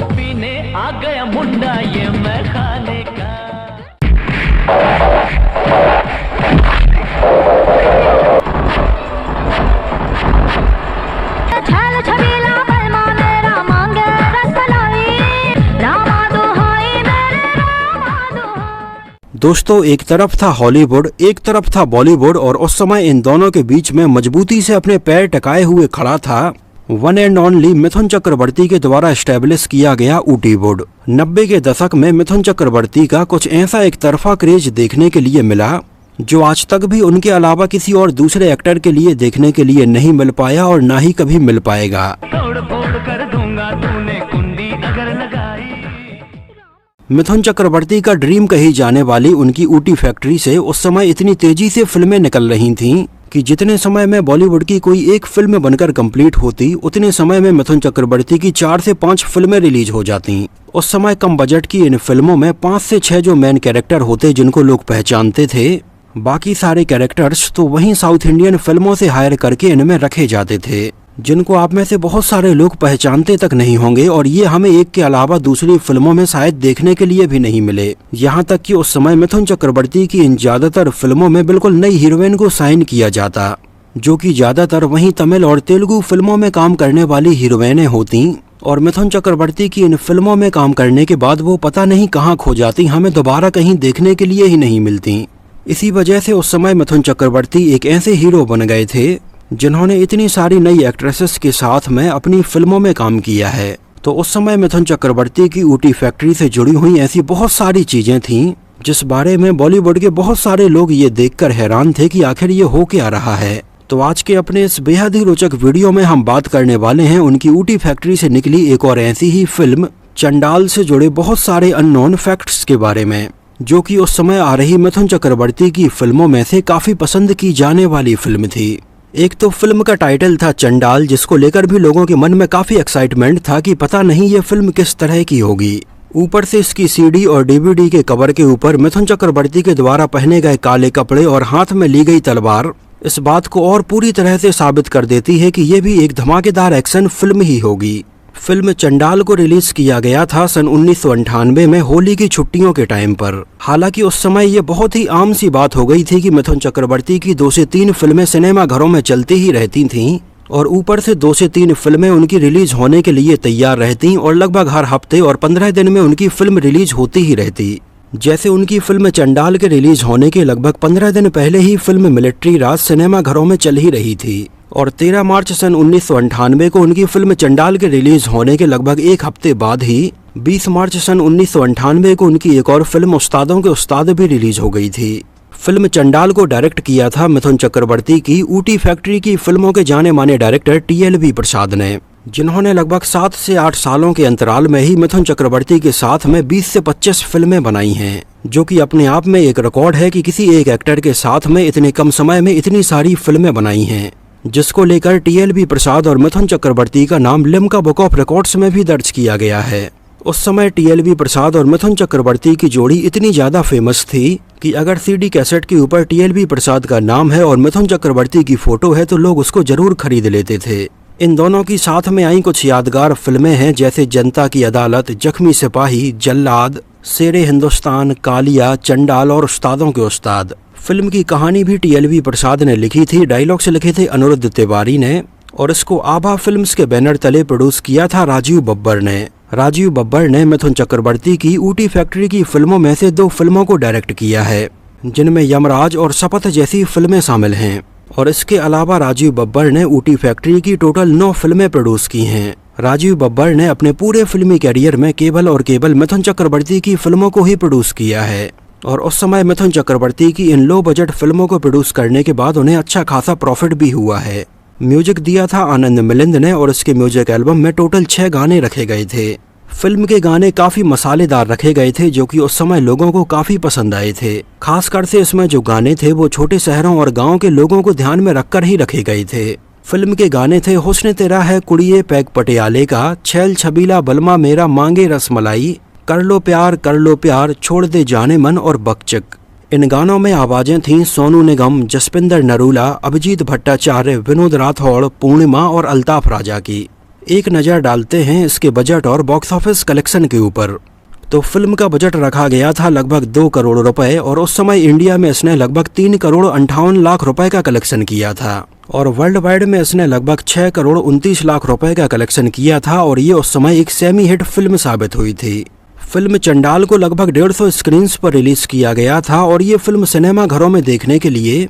पीने आ गया मुंडा ये मैं खाने का। दोस्तों, एक तरफ था हॉलीवुड, एक तरफ था बॉलीवुड, और उस समय इन दोनों के बीच में मजबूती से अपने पैर टकाए हुए खड़ा था one and only Mithun Chakraborty के द्वारा एस्टेब्लिश किया गया ऊटीवुड। 90 के दशक में मिथुन चक्रवर्ती का कुछ ऐसा एक तरफा क्रेज देखने के लिए मिला जो आज तक भी उनके अलावा किसी और दूसरे एक्टर के लिए देखने के लिए नहीं मिल पाया और ना ही कभी मिल पाएगा। तोड़ फोड़ कर दूंगा तूने कुंडी अगर लगाई। मिथुन चक्रवर्ती का ड्रीम कही जाने वाली उनकी ऊटी फैक्ट्री से उस समय इतनी तेजी से फिल्में निकल रही थीं कि जितने समय में बॉलीवुड की कोई एक फिल्म बनकर कंप्लीट होती, उतने समय में मिथुन चक्रवर्ती की 4 से 5 फिल्में रिलीज हो जाती। उस समय कम बजट की इन फिल्मों में 5 से 6 जो मेन कैरेक्टर होते जिनको लोग पहचानते थे, बाकी सारे कैरेक्टर्स तो वहीं साउथ इंडियन फिल्मों से हायर करके इनमें रखे जाते थे, जिनको आप में से बहुत सारे लोग पहचानते तक नहीं होंगे, और ये हमें एक के अलावा दूसरी फिल्मों में शायद देखने के लिए भी नहीं मिले। यहाँ तक कि उस समय मिथुन चक्रवर्ती की इन ज्यादातर फिल्मों में बिल्कुल नई हीरोइन को साइन किया जाता, जो कि ज्यादातर वहीं तमिल और तेलुगु फिल्मों में काम करने वाली हीरोइनें होती, और मिथुन चक्रवर्ती की इन फिल्मों में काम करने के बाद वो पता नहीं कहाँ खो जाती, हमें दोबारा कहीं देखने के लिए ही नहीं मिलती। इसी वजह से उस समय मिथुन चक्रवर्ती एक ऐसे हीरो बन गए थे जिन्होंने इतनी सारी नई एक्ट्रेसेस के साथ में अपनी फिल्मों में काम किया है। तो उस समय मिथुन चक्रवर्ती की ऊटी फैक्ट्री से जुड़ी हुई ऐसी बहुत सारी चीजें थीं जिस बारे में बॉलीवुड के बहुत सारे लोग ये देखकर हैरान थे कि आखिर ये हो क्या रहा है। तो आज के अपने इस बेहद ही रोचक वीडियो में हम बात करने वाले हैं उनकी ऊटी फैक्ट्री से निकली एक और ऐसी ही फिल्म चंडाल से जुड़े बहुत सारे अननोन फैक्ट्स के बारे में, जो कि उस समय आ रही मिथुन चक्रवर्ती की फिल्मों में से काफी पसंद की जाने वाली फिल्म थी। एक तो फिल्म का टाइटल था चंडाल, जिसको लेकर भी लोगों के मन में काफी एक्साइटमेंट था कि पता नहीं ये फिल्म किस तरह की होगी। ऊपर से इसकी सीडी और डीवीडी के कवर के ऊपर मिथुन चक्रवर्ती के द्वारा पहने गए काले कपड़े और हाथ में ली गई तलवार इस बात को और पूरी तरह से साबित कर देती है कि ये भी एक धमाकेदार एक्शन फिल्म ही होगी। फिल्म चंडाल को रिलीज किया गया था सन 1998 में होली की छुट्टियों के टाइम पर। हालांकि उस समय ये बहुत ही आम सी बात हो गई थी कि मिथुन चक्रवर्ती की 2 से 3 फिल्में सिनेमा घरों में चलती ही रहती थीं, और ऊपर से 2 से 3 फिल्में उनकी रिलीज होने के लिए तैयार रहती, और लगभग हर हफ्ते और 15 दिन में उनकी फिल्म रिलीज होती ही रहती। जैसे उनकी फिल्म चंडाल के रिलीज होने के लगभग 15 दिन पहले ही फिल्म मिलिट्री राज सिनेमा घरों में चल ही रही थी, और 13 मार्च सन 1998 को उनकी फिल्म चंडाल के रिलीज होने के लगभग 1 हफ्ते बाद ही 20 मार्च सन 1998 को उनकी एक और फिल्म उस्तादों के उस्ताद भी रिलीज हो गई थी। फिल्म चंडाल को डायरेक्ट किया था मिथुन चक्रवर्ती की ऊटी फैक्ट्री की फिल्मों के जाने माने डायरेक्टर TLV प्रसाद ने, जिन्होंने लगभग 7 से 8 सालों के अंतराल में ही मिथुन चक्रवर्ती के साथ में 20 से 25 फिल्में बनाई हैं, जो कि अपने आप में एक रिकॉर्ड है कि किसी एक एक्टर के साथ में इतने कम समय में इतनी सारी फिल्में बनाई हैं, जिसको लेकर TLV प्रसाद और मिथुन चक्रवर्ती का नाम लिम्का बुक ऑफ रिकॉर्ड्स में भी दर्ज किया गया है। उस समय TLV प्रसाद और मिथुन चक्रवर्ती की जोड़ी इतनी ज्यादा फेमस थी कि अगर CD कैसेट के ऊपर TLV प्रसाद का नाम है और मिथुन चक्रवर्ती की फोटो है तो लोग उसको जरूर खरीद लेते थे। इन दोनों की साथ में आई कुछ यादगार फिल्में हैं, जैसे जनता की अदालत, जख्मी सिपाही, जल्लाद, शेरे हिंदुस्तान, कालिया, चंडाल और उस्तादों के उस्ताद। फिल्म की कहानी भी TLV प्रसाद ने लिखी थी, डायलॉग्स लिखे थे अनिरुद्ध तिवारी ने, और इसको आभा फिल्म्स के बैनर तले प्रोड्यूस किया था राजीव बब्बर ने। राजीव बब्बर ने मिथुन चक्रवर्ती की ऊटी फैक्ट्री की फिल्मों में से 2 फिल्मों को डायरेक्ट किया है, जिनमें यमराज और शपथ जैसी फिल्में शामिल हैं, और इसके अलावा राजीव बब्बर ने ऊटी फैक्ट्री की टोटल 9 फिल्में प्रोड्यूस की हैं। राजीव बब्बर ने अपने पूरे फिल्मी कैरियर में केवल और केवल मिथुन चक्रवर्ती की फिल्मों को ही प्रोड्यूस किया है, और उस समय मिथुन चक्रवर्ती की इन लो बजट फिल्मों को प्रोड्यूस करने के बाद उन्हें अच्छा खासा प्रॉफिट भी हुआ है। म्यूजिक दिया था आनंद मिलिंद ने, और इसके म्यूजिक एल्बम में टोटल 6 गाने रखे गए थे। फिल्म के गाने काफी मसालेदार रखे गए थे, जो कि उस समय लोगों को काफी पसंद आए थे। खासकर से इसमें जो गाने थे वो छोटे शहरों और गाँव के लोगों को ध्यान में रखकर ही रखे गए थे। फिल्म के गाने थे हुस्न तेरा है कुड़िए पैग पटियाले का, छैल छबीला बलमा मेरा मांगे रसमलाई, कर लो प्यार छोड़ दे जाने मन और बकचक। इन गानों में आवाजें थीं सोनू निगम, जसपिंदर नरूला, अभिजीत भट्टाचार्य, विनोद राठौड़, पूर्णिमा और अल्ताफ राजा की। एक नज़र डालते हैं इसके बजट और बॉक्स ऑफिस कलेक्शन के ऊपर। तो फिल्म का बजट रखा गया था लगभग 2 करोड़ रुपए और उस समय इंडिया में इसने लगभग 3 करोड़ 58 लाख रुपए का कलेक्शन किया था और वर्ल्ड वाइड में इसने लगभग 6 करोड़ 29 लाख रुपए का कलेक्शन किया था और ये उस समय एक सेमी हिट फिल्म साबित हुई थी। फिल्म चंडाल को लगभग 150 स्क्रीन्स पर रिलीज किया गया था और ये फिल्म सिनेमा घरों में देखने के लिए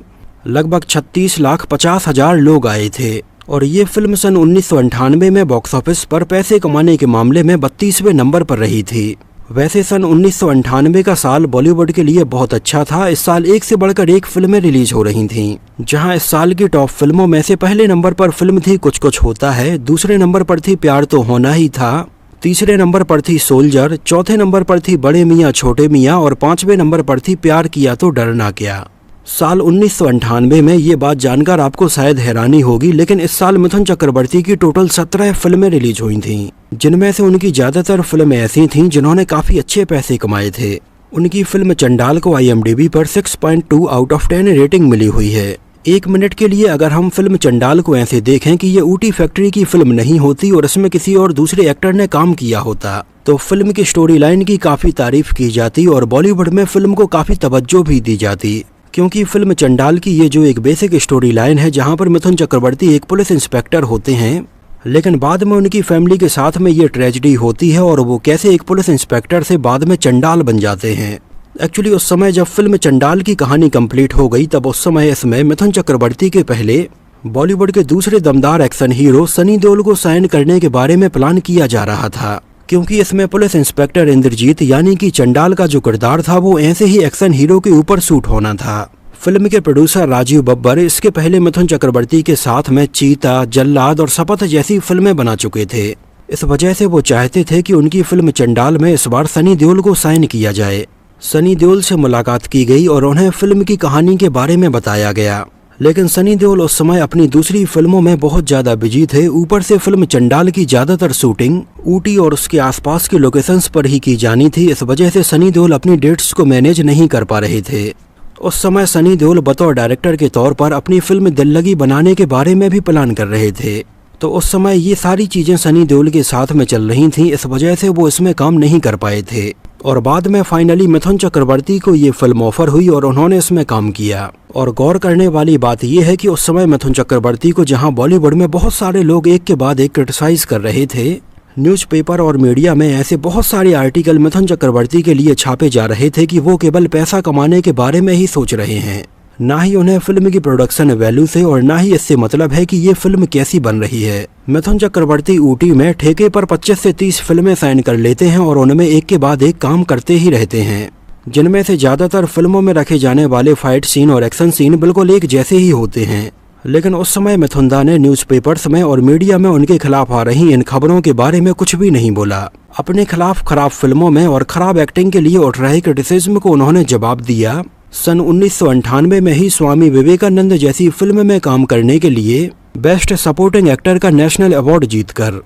लगभग 36,50,000 लोग आए थे और ये फिल्म सन 1998 में बॉक्स ऑफिस पर पैसे कमाने के मामले में 32वें नंबर पर रही थी। वैसे सन 1998 का साल बॉलीवुड के लिए बहुत अच्छा था। इस साल एक से बढ़कर एक फिल्में रिलीज हो रही थीं, जहां इस साल की टॉप फिल्मों में से पहले नंबर पर फिल्म थी कुछ कुछ होता है, दूसरे नंबर पर थी प्यार तो होना ही था, तीसरे नंबर पर थी सोल्जर, चौथे नंबर पर थी बड़े मियाँ छोटे मियाँ और 5वें नंबर पर थी प्यार किया तो डरना क्या। साल 1998 में ये बात जानकर आपको शायद हैरानी होगी, लेकिन इस साल मिथुन चक्रवर्ती की टोटल 17 फिल्में रिलीज हुई थीं, जिनमें से उनकी ज्यादातर फिल्में ऐसी थीं जिन्होंने काफी अच्छे पैसे कमाए थे। उनकी फिल्म चंडाल को IMDb पर 6.2 आउट ऑफ 10 रेटिंग मिली हुई है। 1 मिनट के लिए अगर हम फिल्म चंडाल को ऐसे देखें कि ये ऊटी फैक्ट्री की फिल्म नहीं होती और इसमें किसी और दूसरे एक्टर ने काम किया होता, तो फिल्म की स्टोरी लाइन की काफी तारीफ की जाती और बॉलीवुड में फिल्म को काफी तवज्जो भी दी जाती, क्योंकि फिल्म चंडाल की ये जो एक बेसिक स्टोरी लाइन है जहां पर मिथुन चक्रवर्ती एक पुलिस इंस्पेक्टर होते हैं, लेकिन बाद में उनकी फैमिली के साथ में ये ट्रेजेडी होती है और वो कैसे एक पुलिस इंस्पेक्टर से बाद में चंडाल बन जाते हैं। एक्चुअली उस समय जब फिल्म चंडाल की कहानी कंप्लीट हो गई, तब उस समय इसमें मिथुन चक्रवर्ती के पहले बॉलीवुड के दूसरे दमदार एक्शन हीरो सनी देओल को साइन करने के बारे में प्लान किया जा रहा था, क्योंकि इसमें पुलिस इंस्पेक्टर इंद्रजीत यानी कि चंडाल का जो किरदार था वो ऐसे ही एक्शन हीरो के ऊपर सूट होना था। फिल्म के प्रोड्यूसर राजीव बब्बर इसके पहले मिथुन चक्रवर्ती के साथ में चीता, जल्लाद और शपथ जैसी फिल्में बना चुके थे। इस वजह से वो चाहते थे कि उनकी फिल्म चंडाल में इस बार सनी देओल को साइन किया जाए। सनी देओल से मुलाकात की गई और उन्हें फिल्म की कहानी के बारे में बताया गया, लेकिन सनी देओल उस समय अपनी दूसरी फिल्मों में बहुत ज्यादा बिजी थे। ऊपर से फिल्म चंडाल की ज्यादातर शूटिंग ऊटी और उसके आसपास के लोकेशंस पर ही की जानी थी। इस वजह से सनी देओल अपनी डेट्स को मैनेज नहीं कर पा रहे थे। उस समय सनी देओल बतौर डायरेक्टर के तौर पर अपनी फिल्म दिल लगी बनाने के बारे में भी प्लान कर रहे थे, तो उस समय ये सारी चीजें सनी देओल के साथ में चल रही थीं, इस वजह से वो इसमें काम नहीं कर पाए थे। और बाद में फाइनली मिथुन चक्रवर्ती को ये फिल्म ऑफर हुई और उन्होंने इसमें काम किया। और गौर करने वाली बात यह है कि उस समय मिथुन चक्रवर्ती को जहां बॉलीवुड में बहुत सारे लोग एक के बाद एक क्रिटिसाइज कर रहे थे, न्यूज़पेपर और मीडिया में ऐसे बहुत सारे आर्टिकल मिथुन चक्रवर्ती के लिए छापे जा रहे थे कि वो केवल पैसा कमाने के बारे में ही सोच रहे हैं, ना ही उन्हें फिल्म की प्रोडक्शन वैल्यू से और ना ही इससे मतलब है कि ये फिल्म कैसी बन रही है। मिथुन चक्रवर्ती ऊटी में ठेके पर 25 से 30 फिल्में साइन कर लेते हैं और उनमें एक के बाद एक काम करते ही रहते हैं, जिनमें से ज्यादातर फिल्मों में रखे जाने वाले फाइट सीन और एक्शन सीन बिल्कुल एक जैसे ही होते हैं। लेकिन उस समय मिथुनदा ने न्यूज़पेपर्स में और मीडिया में उनके खिलाफ आ रही इन खबरों के बारे में कुछ भी नहीं बोला। अपने खिलाफ खराब फिल्मों में और खराब एक्टिंग के लिए उठ रहे क्रिटिसिज्म को उन्होंने जवाब दिया सन 1998 में ही स्वामी विवेकानंद जैसी फिल्म में काम करने के लिए बेस्ट सपोर्टिंग एक्टर का नेशनल अवार्ड जीतकर।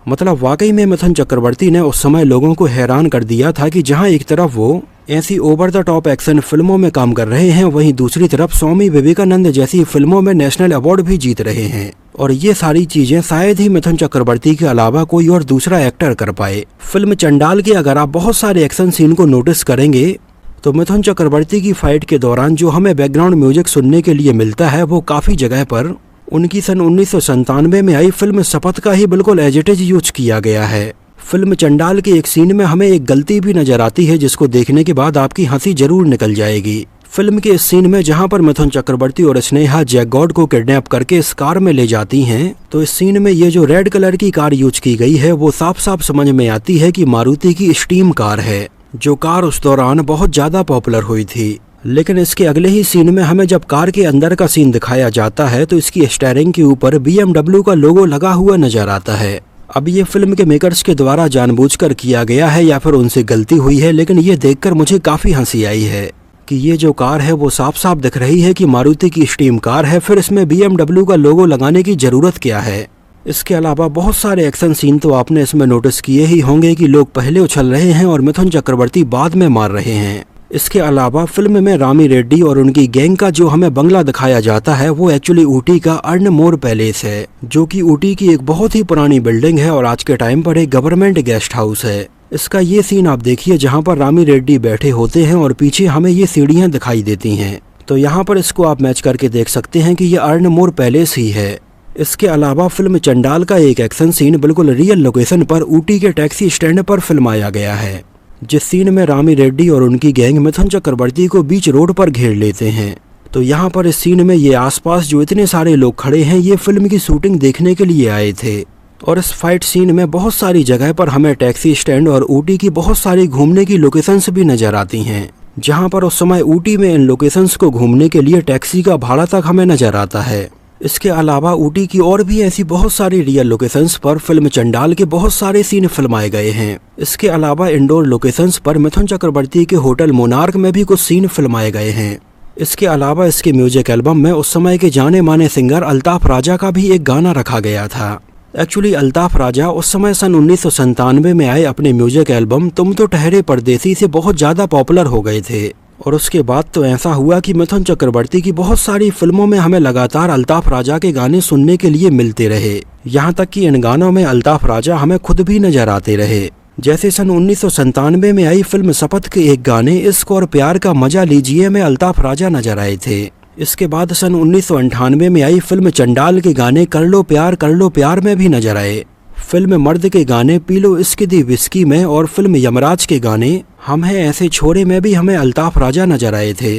मतलब वाकई में मिथुन चक्रवर्ती ने उस समय लोगों को हैरान कर दिया था कि जहां एक तरफ वो ऐसी ओवर द टॉप एक्शन फिल्मों में काम कर रहे हैं, वहीं दूसरी तरफ स्वामी विवेकानंद जैसी फिल्मों में नेशनल अवार्ड भी जीत रहे हैं। और ये सारी चीजें शायद ही मिथुन चक्रवर्ती के अलावा कोई और दूसरा एक्टर कर पाए। फिल्म चंडाल के अगर आप बहुत सारे एक्शन सीन को नोटिस करेंगे तो मिथुन चक्रवर्ती की फाइट के दौरान जो हमें बैकग्राउंड म्यूजिक सुनने के लिए मिलता है वो काफी जगह पर उनकी सन 1997 में आई फिल्म शपथ का ही बिल्कुल एज इट इज यूज किया गया है। फिल्म चंडाल के एक सीन में हमें एक गलती भी नजर आती है जिसको देखने के बाद आपकी हंसी जरूर निकल जाएगी। फिल्म के इस सीन में जहां पर मिथुन चक्रवर्ती और स्नेहा जैक गॉड को किडनैप करके इस कार में ले जाती हैं, तो इस सीन में ये जो रेड कलर की कार यूज की गई है वो साफ साफ समझ में आती है कि मारुति की स्टीम कार है, जो कार उस दौरान बहुत ज्यादा पॉपुलर हुई थी। लेकिन इसके अगले ही सीन में हमें जब कार के अंदर का सीन दिखाया जाता है तो इसकी स्टीयरिंग के ऊपर BMW का लोगो लगा हुआ नजर आता है। अब ये फिल्म के मेकर्स के द्वारा जानबूझकर किया गया है या फिर उनसे गलती हुई है, लेकिन ये देखकर मुझे काफी हंसी आई है कि ये जो कार है वो साफ साफ दिख रही है कि मारुति की स्टीम कार है, फिर इसमें BMW का लोगो लगाने की जरूरत क्या है। इसके अलावा बहुत सारे एक्शन सीन तो आपने इसमें नोटिस किए ही होंगे कि लोग पहले उछल रहे हैं और मिथुन चक्रवर्ती बाद में मार रहे हैं। इसके अलावा फिल्म में रामी रेड्डी और उनकी गैंग का जो हमें बंगला दिखाया जाता है वो एक्चुअली ऊटी का अर्नमोर पैलेस है, जो कि ऊटी की एक बहुत ही पुरानी बिल्डिंग है और आज के टाइम पर एक गवर्नमेंट गेस्ट हाउस है। इसका ये सीन आप देखिए जहाँ पर रामी रेड्डी बैठे होते हैं और पीछे हमें ये सीढ़ियाँ दिखाई देती हैं। तो यहाँ पर इसको आप मैच करके देख सकते हैं कि ये अर्नमोर पैलेस ही है। इसके अलावा फिल्म चंडाल का एक एक्शन सीन बिल्कुल रियल लोकेशन पर ऊटी के टैक्सी स्टैंड पर फिल्माया गया है, जिस सीन में रामी रेड्डी और उनकी गैंग मिथुन चक्रवर्ती को बीच रोड पर घेर लेते हैं। तो यहाँ पर इस सीन में ये आसपास जो इतने सारे लोग खड़े हैं ये फिल्म की शूटिंग देखने के लिए आए थे। और इस फाइट सीन में बहुत सारी जगह पर हमें टैक्सी स्टैंड और ऊटी की बहुत सारी घूमने की लोकेशंस भी नजर आती हैं, जहाँ पर उस समय ऊटी में इन लोकेशंस को घूमने के लिए टैक्सी का भाड़ा तक हमें नजर आता है। इसके अलावा ऊटी की और भी ऐसी बहुत सारी रियल लोकेशंस पर फिल्म चंडाल के बहुत सारे सीन फिल्माए गए हैं। इसके अलावा इंडोर लोकेशंस पर मिथुन चक्रवर्ती के होटल मोनार्क में भी कुछ सीन फिल्माए गए हैं। इसके अलावा इसके म्यूजिक एल्बम में उस समय के जाने माने सिंगर अल्ताफ राजा का भी एक गाना रखा गया था। एक्चुअली अल्ताफ राजा उस समय सन 1997 में आए अपने म्यूजिक एल्बम तुम तो ठहरे परदेसी से बहुत ज़्यादा पॉपुलर हो गए थे। और उसके बाद तो ऐसा हुआ कि मिथुन चक्रवर्ती की बहुत सारी फिल्मों में हमें लगातार अल्ताफ राजा के गाने सुनने के लिए मिलते रहे, यहाँ तक कि इन गानों में अल्ताफ राजा हमें खुद भी नजर आते रहे। जैसे सन 1997 में आई फिल्म शपथ के एक गाने इश्क और प्यार का मजा लीजिए में अल्ताफ राजा नजर आए थे। इसके बाद सन 1998 में आई फिल्म चंडाल के गाने कर लो प्यार में भी नजर आए। फिल्म मर्द के गाने पी लो इश्क दी विस्की में और फिल्म यमराज के गाने हम हैं ऐसे छोरे में भी हमें अल्ताफ राजा नजर आए थे।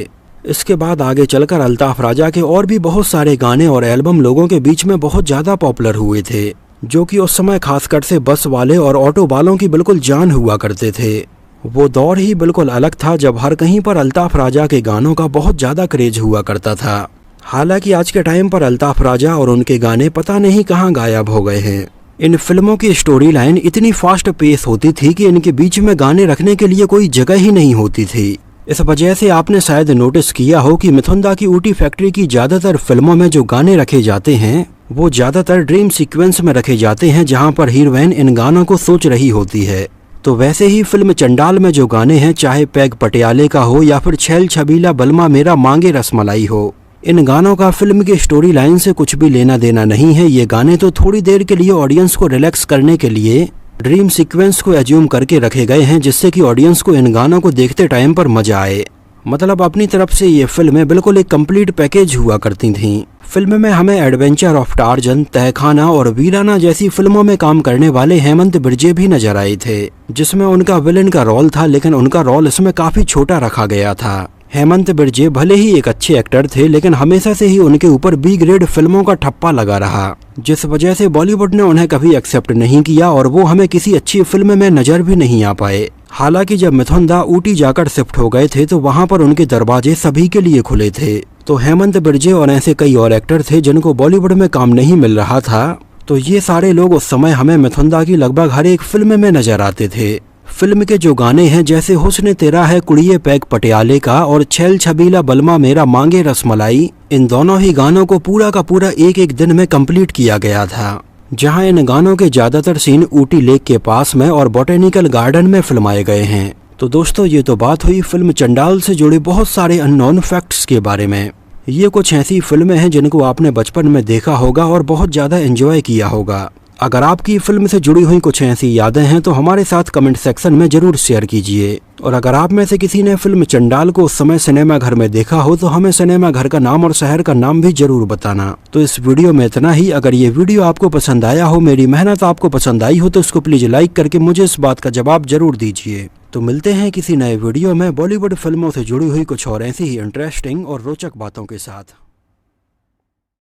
इसके बाद आगे चलकर अल्ताफ राजा के और भी बहुत सारे गाने और एल्बम लोगों के बीच में बहुत ज़्यादा पॉपुलर हुए थे, जो कि उस समय खासकर से बस वाले और ऑटो वालों की बिल्कुल जान हुआ करते थे। वो दौर ही बिल्कुल अलग था जब हर कहीं पर अल्ताफ राजा के गानों का बहुत ज़्यादा क्रेज हुआ करता था। हालांकि आज के टाइम पर अल्ताफ राजा और उनके गाने पता नहीं कहाँ गायब हो गए हैं। इन फिल्मों की स्टोरी लाइन इतनी फास्ट पेस होती थी कि इनके बीच में गाने रखने के लिए कोई जगह ही नहीं होती थी। इस वजह से आपने शायद नोटिस किया हो कि मिथुन दा की ऊटी फैक्ट्री की ज़्यादातर फिल्मों में जो गाने रखे जाते हैं वो ज़्यादातर ड्रीम सीक्वेंस में रखे जाते हैं, जहाँ पर हीरोइन इन गानों को सोच रही होती है। तो वैसे ही फिल्म चंडाल में जो गाने हैं, चाहे पैग पटियाले का हो या फिर छैल छबीला बलमा मेरा मांगे रसमलाई हो, इन गानों का फिल्म की स्टोरी लाइन से कुछ भी लेना देना नहीं है। ये गाने तो थोड़ी देर के लिए ऑडियंस को रिलैक्स करने के लिए ड्रीम सीक्वेंस को एज्यूम करके रखे गए हैं, जिससे कि ऑडियंस को इन गानों को देखते टाइम पर मजा आए। मतलब अपनी तरफ से ये फिल्में बिल्कुल एक कंप्लीट पैकेज हुआ करती थीं। फिल्म में हमें एडवेंचर ऑफ टार्जन, तहखाना और वीराना जैसी फिल्मों में काम करने वाले हेमंत बिरजे भी नजर आए थे, जिसमें उनका विलेन का रोल था, लेकिन उनका रोल इसमें काफी छोटा रखा गया था। हेमंत बिरजे भले ही एक अच्छे एक्टर थे, लेकिन हमेशा से ही उनके ऊपर बी ग्रेड फिल्मों का ठप्पा लगा रहा, जिस वजह से बॉलीवुड ने उन्हें कभी एक्सेप्ट नहीं किया और वो हमें किसी अच्छी फिल्म में नजर भी नहीं आ पाए। हालांकि जब मिथुन दा ऊटी जाकर शिफ्ट हो गए थे तो वहाँ पर उनके दरवाजे सभी के लिए खुले थे। तो हेमंत बिरजे और ऐसे कई और एक्टर थे जिनको बॉलीवुड में काम नहीं मिल रहा था, तो ये सारे लोग उस समय हमें मिथुन दा की लगभग हर एक फिल्म में नजर आते थे। फिल्म के जो गाने हैं, जैसे हुस्न तेरा है कुड़िए पैग पटियाले का और छैल छबीला बलमा मेरा मांगे रसमलाई, इन दोनों ही गानों को पूरा का पूरा एक एक दिन में कंप्लीट किया गया था, जहां इन गानों के ज्यादातर सीन ऊटी लेक के पास में और बॉटेनिकल गार्डन में फिल्माए गए हैं। तो दोस्तों, ये तो बात हुई फिल्म चंडाल से जुड़े बहुत सारे अननोन फैक्ट्स के बारे में। ये कुछ ऐसी फिल्में हैं जिनको आपने बचपन में देखा होगा और बहुत ज़्यादा एंजॉय किया होगा। अगर आपकी फिल्म से जुड़ी हुई कुछ ऐसी यादें हैं तो हमारे साथ कमेंट सेक्शन में जरूर शेयर कीजिए। और अगर आप में से किसी ने फिल्म चंडाल को उस समय सिनेमा घर में देखा हो तो हमें सिनेमा घर का नाम और शहर का नाम भी जरूर बताना। तो इस वीडियो में इतना ही। अगर ये वीडियो आपको पसंद आया हो, मेरी मेहनत आपको पसंद आई हो, तो इसको प्लीज लाइक करके मुझे इस बात का जवाब जरूर दीजिए। तो मिलते हैं किसी नए वीडियो में बॉलीवुड फिल्मों से जुड़ी हुई कुछ और ऐसी ही इंटरेस्टिंग और रोचक बातों के साथ।